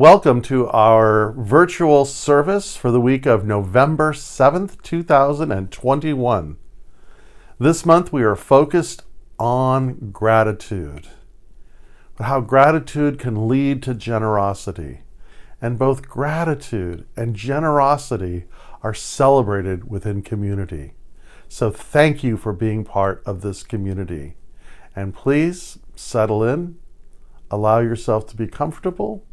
Welcome to our virtual service for the week of November 7th, 2021. This month we are focused on gratitude, but how gratitude can lead to generosity. And both gratitude and generosity are celebrated within community. So thank you for being part of this community. And please settle in, allow yourself to be comfortable,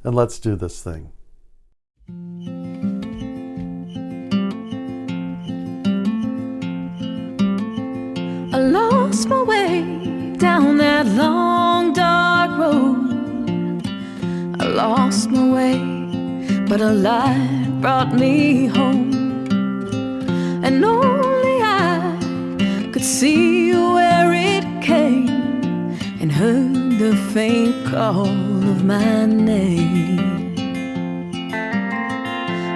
and let's do this thing. I lost my way down that long, dark road. I lost my way, but a light brought me home. And only I could see where it came and heard the faint call of my name.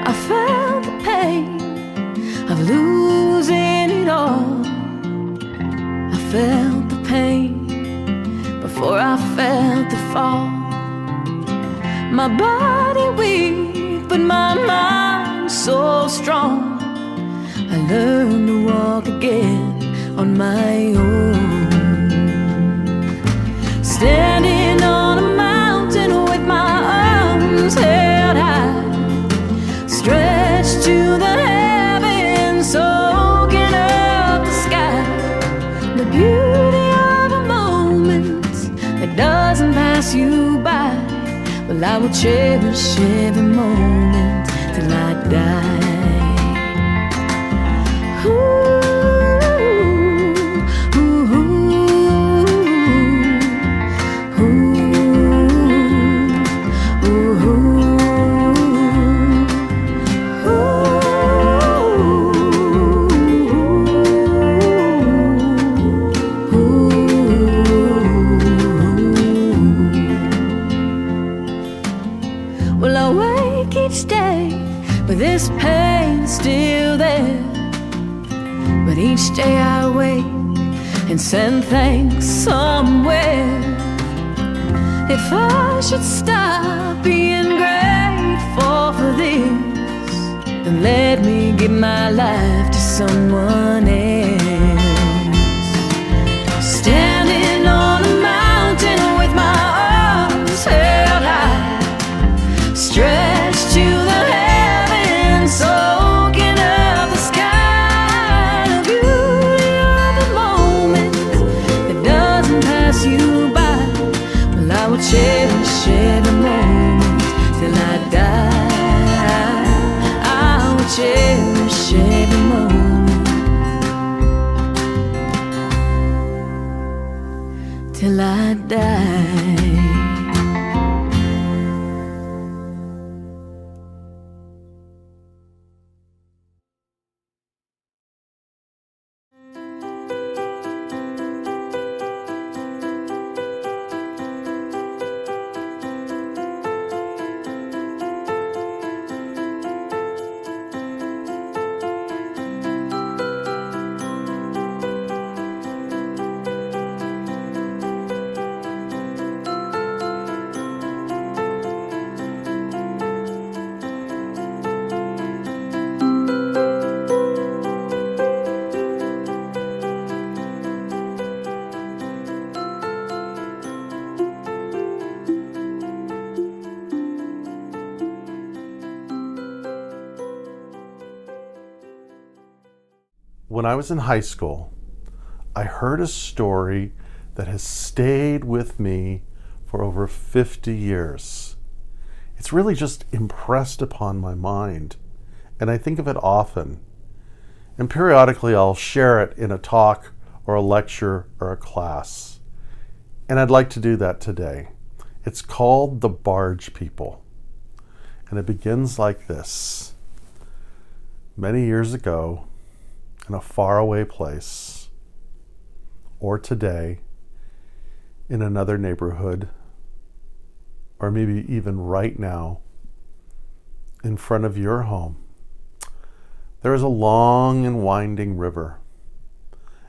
I felt the pain of losing it all. I felt the pain before I felt the fall. My body weak, but my mind so strong. I learned to walk again on my own. Standing on a mountain with my arms held high, stretched to the heavens, soaking up the sky. The beauty of a moment that doesn't pass you by. Well, I will cherish every moment till I die. Ooh. But this pain's still there. But each day I wait and send thanks somewhere. If I should stop being grateful for this, then let me give my life to someone else. Standing on a mountain with my arms held high, stretched to the heavens, soaking up the sky. The beauty of the moment that doesn't pass you by. Well, I will cherish every moment till I die. I will cherish every moment till I die. When I was in high school, I heard a story that has stayed with me for over 50 years. It's really just impressed upon my mind, and I think of it often. And periodically I'll share it in a talk or a lecture or a class. And I'd like to do that today. It's called The Barge People. And it begins like this. Many years ago, in a faraway place, or today, in another neighborhood, or maybe even right now, in front of your home, there is a long and winding river.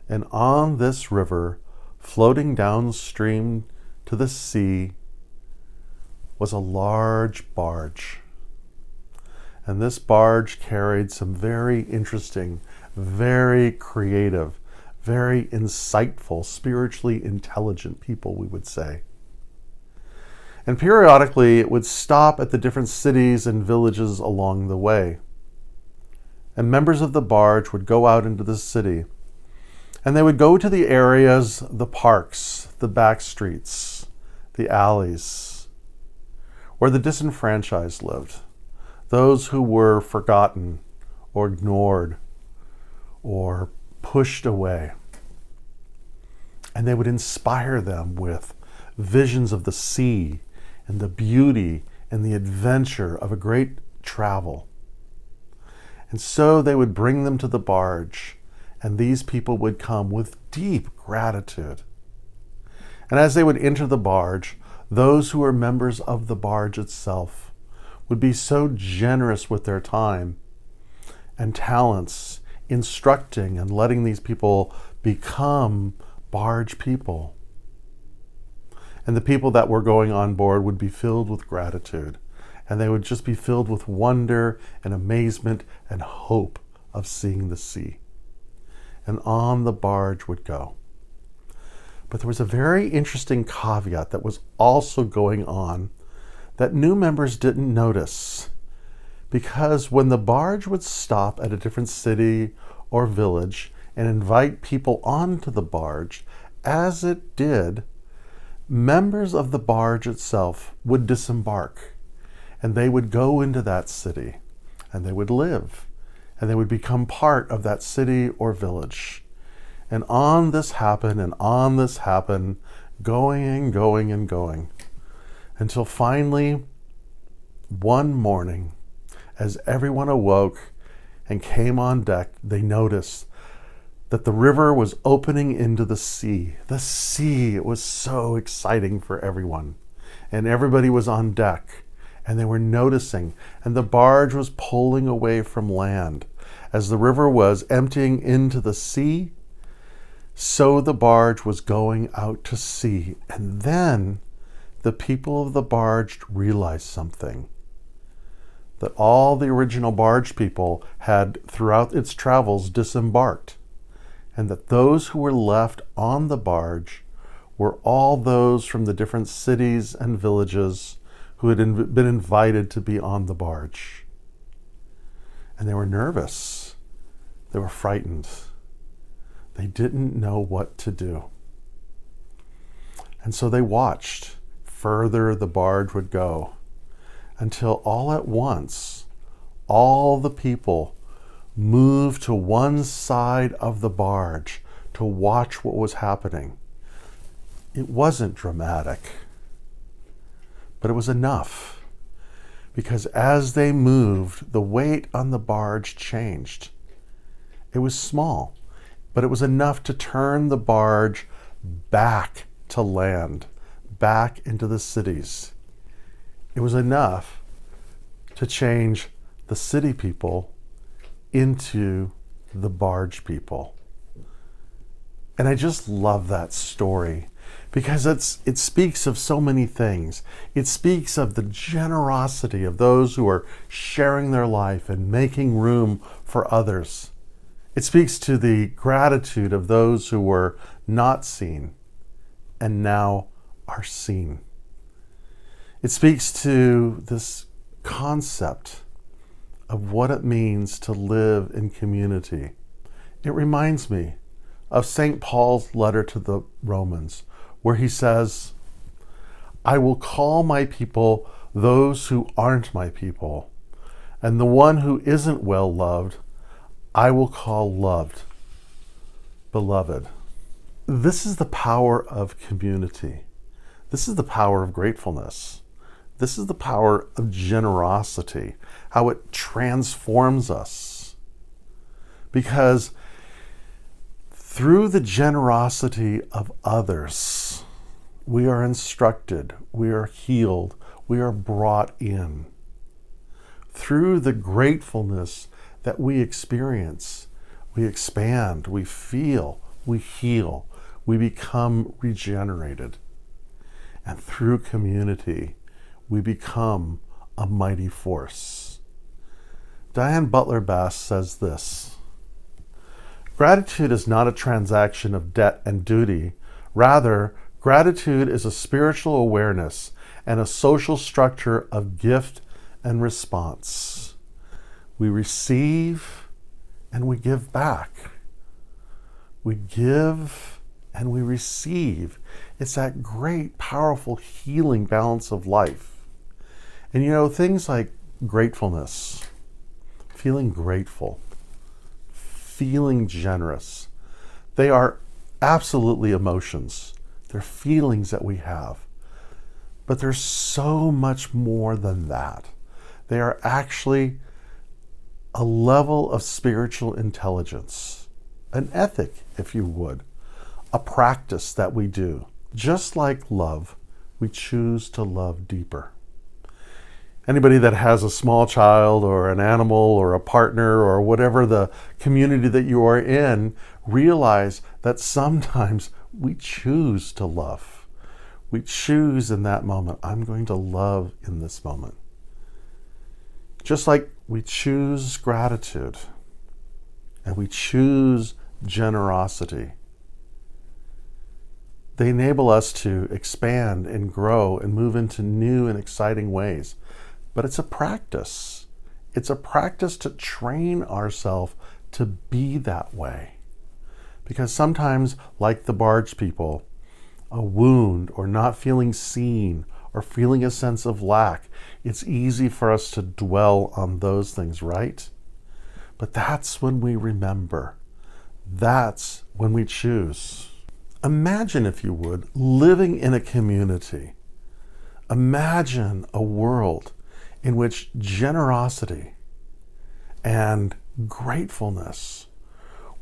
And on this river, floating downstream to the sea, was a large barge. And this barge carried some very interesting, very creative, very insightful, spiritually intelligent people, we would say. And periodically it would stop at the different cities and villages along the way. And members of the barge would go out into the city, and they would go to the areas, the parks, the back streets, the alleys, where the disenfranchised lived, those who were forgotten or ignored or pushed away. And they would inspire them with visions of the sea and the beauty and the adventure of a great travel. And so they would bring them to the barge, and these people would come with deep gratitude. And as they would enter the barge, those who were members of the barge itself would be so generous with their time and talents, instructing and letting these people become barge people. And the people that were going on board would be filled with gratitude, and they would just be filled with wonder and amazement and hope of seeing the sea. And on the barge would go. But there was a very interesting caveat that was also going on that new members didn't notice. Because when the barge would stop at a different city or village and invite people onto the barge, as it did, members of the barge itself would disembark, and they would go into that city, and they would live, and they would become part of that city or village. And on this happened, and on this happened, going and going and going, until finally, one morning, as everyone awoke and came on deck, they noticed that the river was opening into the sea. The sea, it was so exciting for everyone. And everybody was on deck, and they were noticing, and the barge was pulling away from land. As the river was emptying into the sea, so the barge was going out to sea. And then the people of the barge realized something. That all the original barge people had, throughout its travels, disembarked. And that those who were left on the barge were all those from the different cities and villages who had been invited to be on the barge. And they were nervous. They were frightened. They didn't know what to do. And so they watched. Further the barge would go, until all at once, all the people moved to one side of the barge to watch what was happening. It wasn't dramatic, but it was enough, because as they moved, the weight on the barge changed. It was small, but it was enough to turn the barge back to land, back into the cities. It was enough to change the city people into the barge people. And I just love that story because it speaks of so many things. It speaks of the generosity of those who are sharing their life and making room for others. It speaks to the gratitude of those who were not seen and now are seen. It speaks to this concept of what it means to live in community. It reminds me of St. Paul's letter to the Romans, where he says, I will call my people those who aren't my people, and the one who isn't well loved, I will call loved, beloved. This is the power of community. This is the power of gratefulness. This is the power of generosity, how it transforms us. Because through the generosity of others, we are instructed, we are healed, we are brought in. Through the gratefulness that we experience, we expand, we feel, we heal, we become regenerated. And through community, we become a mighty force. Diane Butler Bass says this: gratitude is not a transaction of debt and duty. Rather, gratitude is a spiritual awareness and a social structure of gift and response. We receive and we give back. We give and we receive. It's that great, powerful, healing balance of life. And you know, things like gratefulness, feeling grateful, feeling generous, they are absolutely emotions. They're feelings that we have. But there's so much more than that. They are actually a level of spiritual intelligence, an ethic, if you would, a practice that we do. Just like love, we choose to love deeper. Anybody that has a small child or an animal or a partner or whatever the community that you are in, realize that sometimes we choose to love. We choose in that moment, I'm going to love in this moment. Just like we choose gratitude and we choose generosity. They enable us to expand and grow and move into new and exciting ways. But it's a practice. It's a practice to train ourselves to be that way. Because sometimes, like the barge people, a wound or not feeling seen or feeling a sense of lack, it's easy for us to dwell on those things, right? But that's when we remember. That's when we choose. Imagine, if you would, living in a community. Imagine a world in which generosity and gratefulness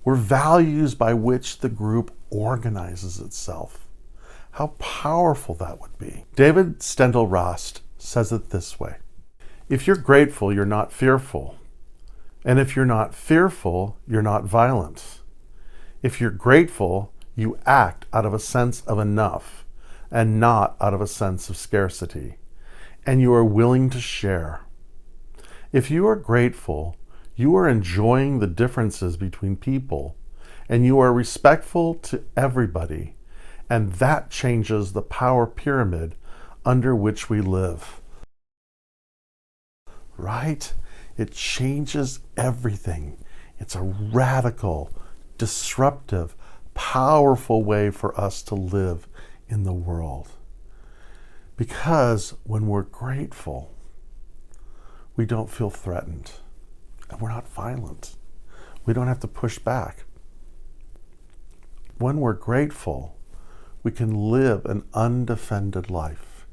were values by which the group organizes itself. How powerful that would be. David Steindl-Rast says it this way: if you're grateful, you're not fearful. And if you're not fearful, you're not violent. If you're grateful, you act out of a sense of enough and not out of a sense of scarcity. And you are willing to share. If you are grateful, you are enjoying the differences between people, and you are respectful to everybody, and that changes the power pyramid under which we live. Right? It changes everything. It's a radical, disruptive, powerful way for us to live in the world. Because when we're grateful, we don't feel threatened. And we're not violent. We don't have to push back. When we're grateful, we can live an undefended life.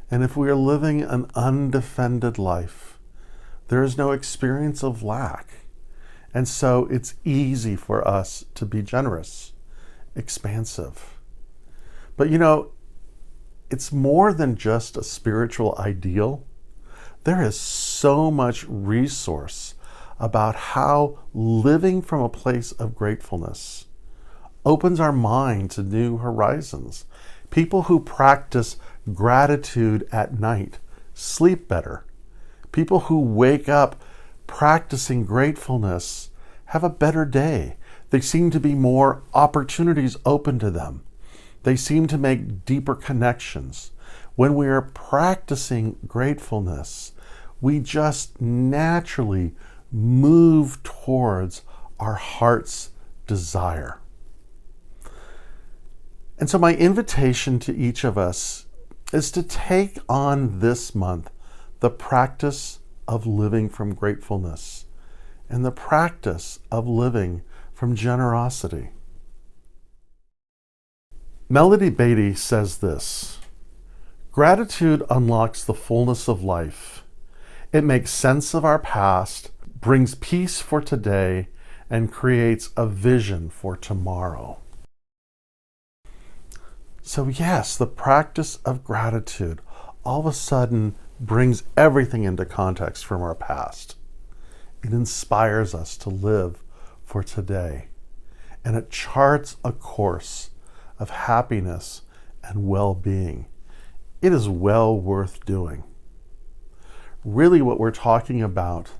And if we are living an undefended life, there is no experience of lack. And so it's easy for us to be generous, expansive. But you know, it's more than just a spiritual ideal. There is so much resource about how living from a place of gratefulness opens our mind to new horizons. People who practice gratitude at night sleep better. People who wake up practicing gratefulness have a better day. They seem to be more opportunities open to them. They seem to make deeper connections. When we are practicing gratefulness, we just naturally move towards our heart's desire. And so my invitation to each of us is to take on this month the practice of living from gratefulness and the practice of living from generosity. Melody Beatty says this: gratitude unlocks the fullness of life. It makes sense of our past, brings peace for today, and creates a vision for tomorrow. So yes, the practice of gratitude all of a sudden brings everything into context from our past. It inspires us to live for today, and it charts a course of happiness and well-being it is well worth doing. Really what we're talking about,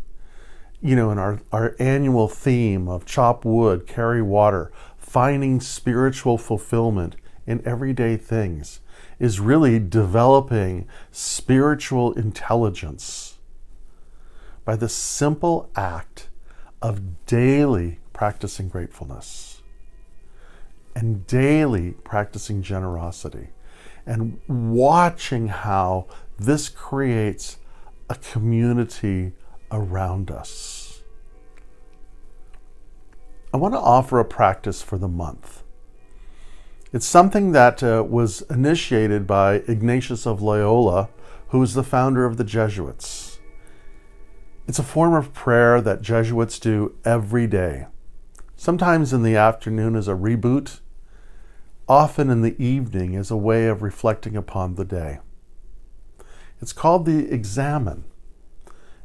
in our annual theme of chop wood, carry water, finding spiritual fulfillment in everyday things, is really developing spiritual intelligence by the simple act of daily practicing gratefulness and daily practicing generosity and watching how this creates a community around us. I want to offer a practice for the month. It's something that was initiated by Ignatius of Loyola, who is the founder of the Jesuits. It's a form of prayer that Jesuits do every day, sometimes in the afternoon as a reboot, often in the evening as a way of reflecting upon the day. It's called the Examen,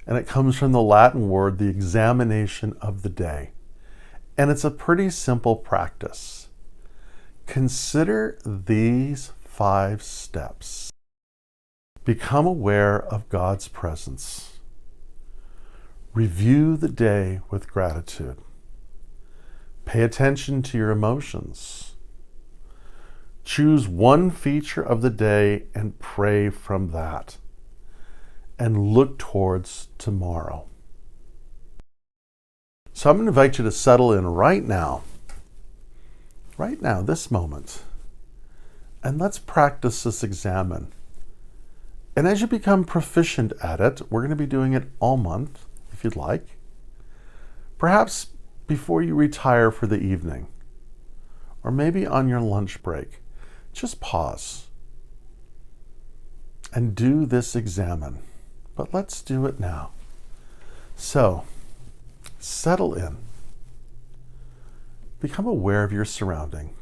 and it comes from the Latin word, the examination of the day. And it's a pretty simple practice. Consider these 5 steps. Become aware of God's presence. Review the day with gratitude. Pay attention to your emotions. Choose one feature of the day and pray from that. And look towards tomorrow. So I'm going to invite you to settle in right now, this moment. And let's practice this Examen. And as you become proficient at it, we're going to be doing it all month, if you'd like. Perhaps before you retire for the evening, or maybe on your lunch break, just pause and do this Examen. But let's do it now. So, settle in. Become aware of your surrounding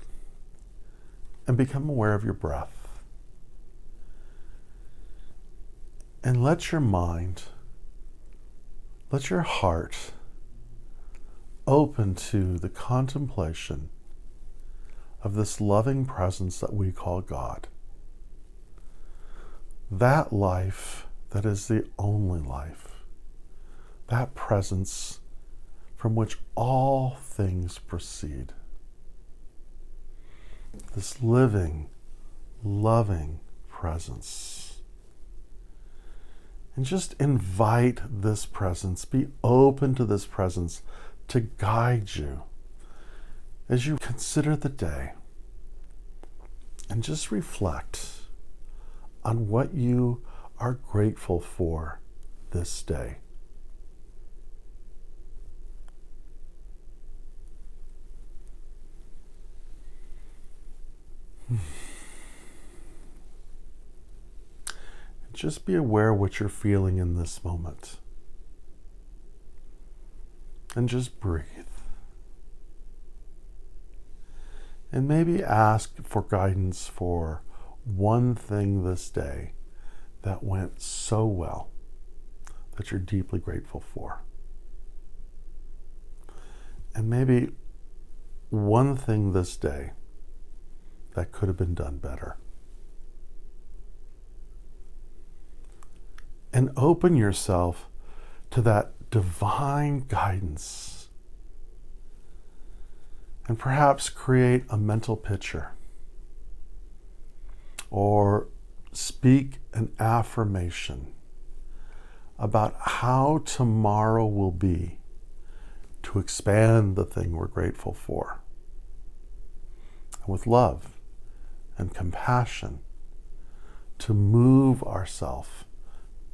and become aware of your breath. And let your mind, let your heart open to the contemplation of this loving presence that we call God. That life that is the only life. That presence from which all things proceed. This living, loving presence. And just invite this presence, be open to this presence to guide you as you consider the day. And just reflect on what you are grateful for this day. Just be aware of what you're feeling in this moment. And just breathe. And maybe ask for guidance for one thing this day that went so well that you're deeply grateful for. And maybe one thing this day that could have been done better. And open yourself to that divine guidance. And perhaps create a mental picture or speak an affirmation about how tomorrow will be to expand the thing we're grateful for. And with love and compassion, to move ourselves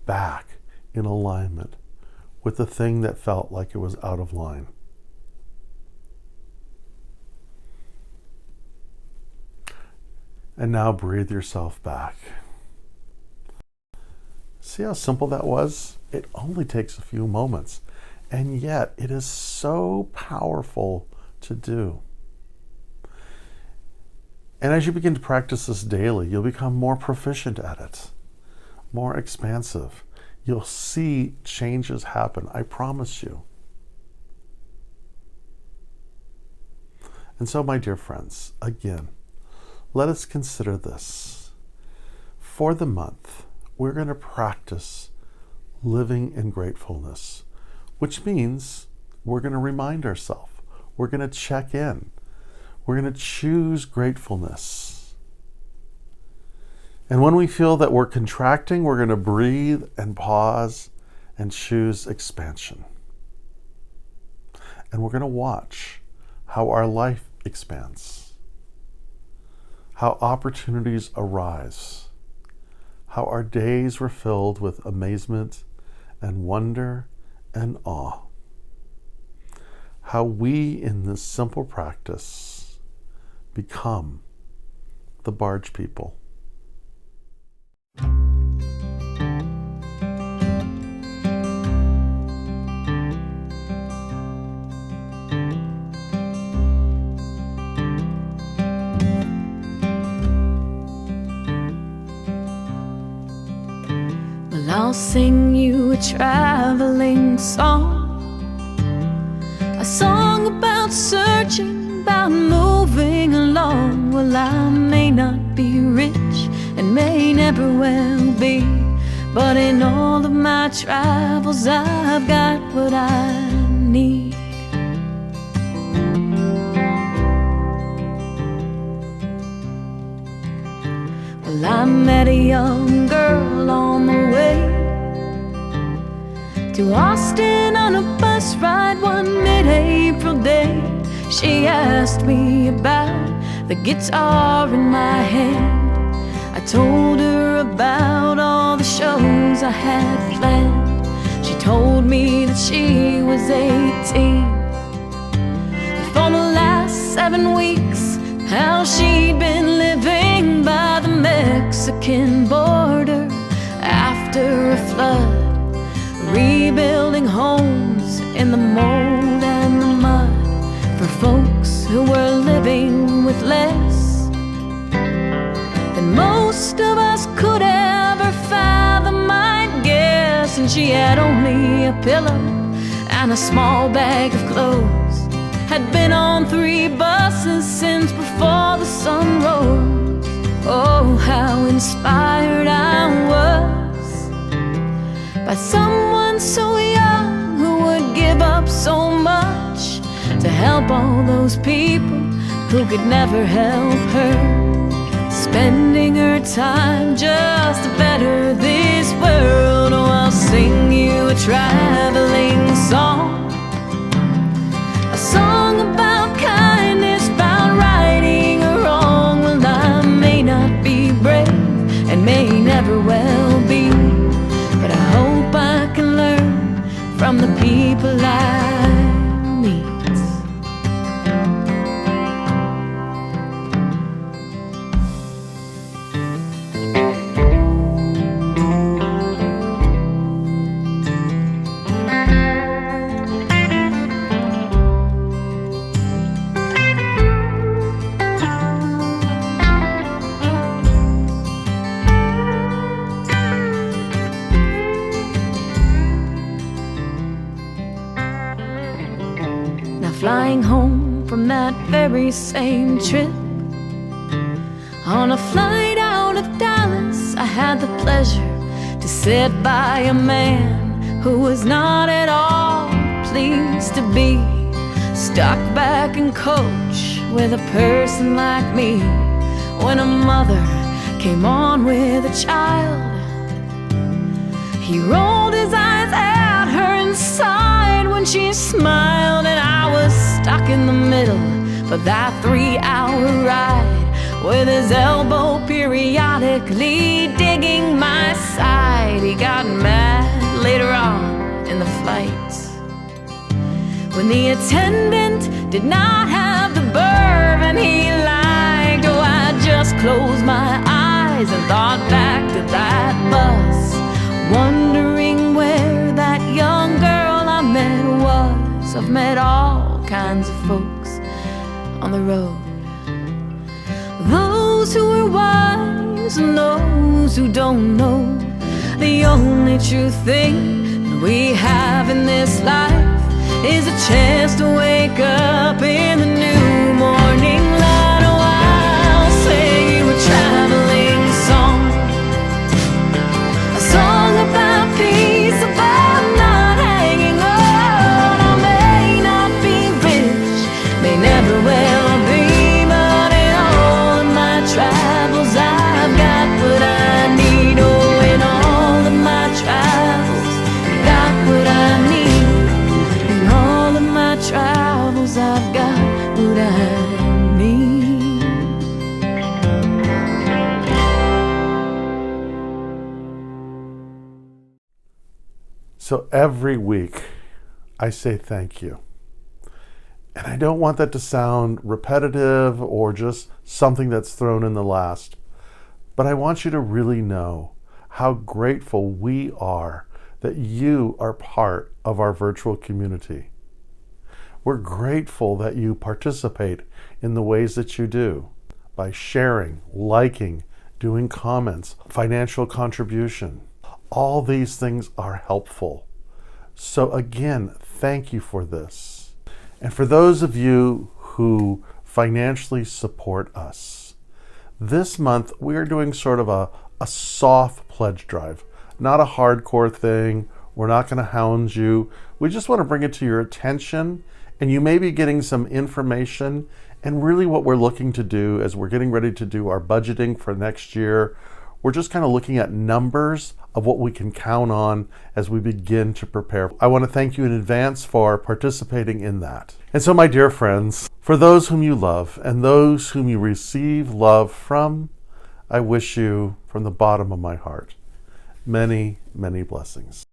back in alignment with the thing that felt like it was out of line. And now breathe yourself back. See how simple that was? It only takes a few moments, and yet it is so powerful to do. And as you begin to practice this daily, you'll become more proficient at it, more expansive. You'll see changes happen, I promise you. And so, my dear friends, again, let us consider this. for the month, we're going to practice living in gratefulness, which means we're going to remind ourselves, we're going to check in, we're going to choose gratefulness. And when we feel that we're contracting, we're going to breathe and pause and choose expansion. And we're going to watch how our life expands, how opportunities arise, how our days were filled with amazement and wonder and awe, how we in this simple practice become the barge people. I'll sing you a traveling song, a song about searching, about moving along. Well, I may not be rich and may never well be, but in all of my travels I've got what I need. Well, I met a young girl on the way to Austin on a bus ride one mid-April day. She asked me about the guitar in my hand. I told her about all the shows I had planned. She told me that she was 18, and for the last 7 weeks how she'd been living by the Mexican border after a flood, rebuilding homes in the mold and the mud for folks who were living with less than most of us could ever fathom, I guess. And she had only a pillow and a small bag of clothes, had been on 3 buses since before the sun rose. Oh, how inspired I was by someone so young who would give up so much to help all those people who could never help her, spending her time just to better this world. Oh, I'll sing you a traveling song, a song about kindness, about righting a wrong. Well, I may not be brave and may never well be, but I hope I can learn from the people I meet. Flying home from that very same trip, on a flight out of Dallas, I had the pleasure to sit by a man who was not at all pleased to be stuck back in coach with a person like me. When a mother came on with a child, he rolled his eyes at her and sighed when she smiled, and I was stuck in the middle for that 3-hour ride, with his elbow periodically digging my side. He got mad later on in the flight when the attendant did not have the bourbon he liked. Oh, I just closed my eyes and thought back to that bus, wondering where that young girl I met was. I've met all kinds of folks on the road, those who are wise and those who don't know. The only true thing that we have in this life is a chance to wake up in the new morning light. Oh, I'll sing you a traveling song, So every week I say thank you. And I don't want that to sound repetitive or just something that's thrown in the last, but I want you to really know how grateful we are that you are part of our virtual community. We're grateful that you participate in the ways that you do by sharing, liking, doing comments, financial contribution. All these things are helpful. So again, thank you for this. And for those of you who financially support us, this month we are doing sort of a soft pledge drive, not a hardcore thing. We're not going to hound you. We just want to bring it to your attention, and you may be getting some information. And really what we're looking to do as we're getting ready to do our budgeting for next year, we're just kind of looking at numbers of what we can count on as we begin to prepare. I want to thank you in advance for participating in that. And so, my dear friends, for those whom you love and those whom you receive love from, I wish you from the bottom of my heart many, many blessings.